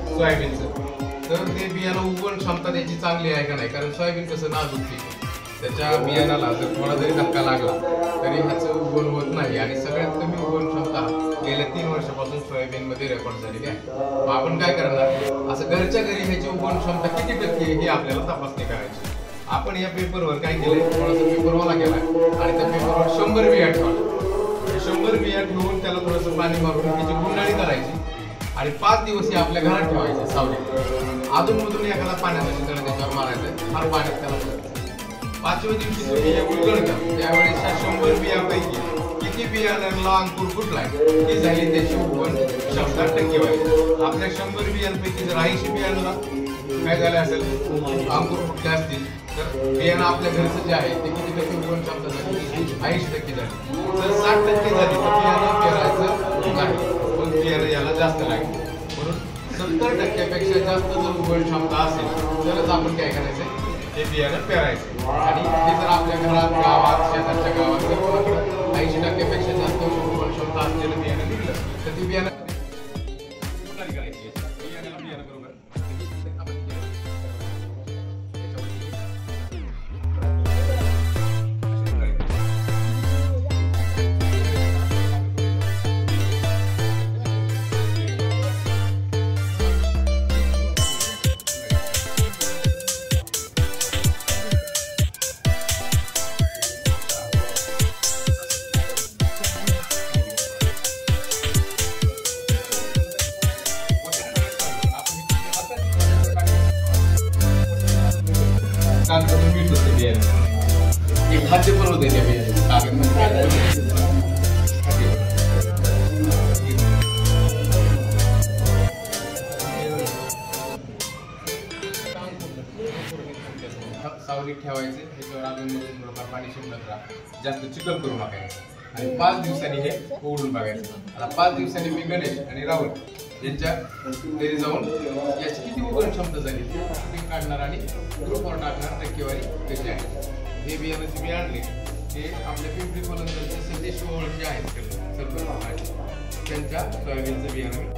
सोयाबीनचं, तर ते बियाणं उगवण क्षमता त्याची चांगली आहे का नाही, कारण सोयाबीन कसं नाजूक पीक आहे. त्याच्या बियाणाला जर थोडा जरी धक्का लागला तरी ह्याचं उगवण होत नाही आणि सगळ्यात कमी उगवण क्षमता गेल्या 3 वर्षापासून सोयाबीनमध्ये रेकॉर्ड झालेली आहे. मग आपण काय करणार, असं घरच्या घरी ह्याची उगवण क्षमता किती टक्के हे आपल्याला तपासणी करायची. आपण या पेपरवर काय केलंय, थोडासा पेपरवाला केलाय आणि त्या पेपरवर 100 बिया ठेवल्या. 100 बिया ठेवून त्याला थोडंसं पाणी मारून त्याची गुंडाळी करायची आणि 5 दिवस हे आपल्या घरात ठेवायचे सावलीत. अधूनमधून एखादा पाण्याचा शिंतळा त्याच्यावर मारायचं, फार पाण्यात त्याला. 5व्या दिवशी तुम्ही हे उलगडता त्यावेळेस 100 बियापैकी किती बियाणांना अंकुर फुटलाय ती झाली त्याची उगवण क्षमता टक्केवारी. आपल्या 100 बियांपैकी जर 80 बियाणांना काय झालं असेल, अंकुर फुटले असतील, तर बियाणं आपल्या घरचं जे आहे ते किती टक्के उगवण क्षमता झाली, 80% झाली. जर 60% झाली तर बियाणं पेरायचं नाही, पण बियाणं याला जास्त लागेल. म्हणून 70% जास्त जर उगवण क्षमता असेल तरच आपण काय करायचं, हे बियाणं पेरायचं. आणि ते जर आपल्या घरात, गावात, शेजारच्या गावात जर 80% जास्त उगवण क्षमता असलेलं बियाणं निघलं तर ते बियाणं करायची. बियाण्याला बियाणं बरोबर मीठ होते बियाणे, एक खाद्य पण होते त्या बियाणे. सावलीत ठेवायचे, त्याच्यावर अजून पाणी शिंपडत राहा, जास्त चिखल करू नकायचं आणि 5 दिवसांनी हे उघडून बघायचं. आता 5 दिवसांनी मी गणेश आणि राहुल यांच्या घरी जाऊन याची किती उगवण क्षमता झाली ते काढणार आणि ग्रुपवर टाकणार टक्केवारी कशी आहे. हे बियाणाचे मी आणले ते आपल्या पिंपरी पलंगचे सतीश ओळ जे आहेत त्यांच्या सोयाबीनचं बियाणं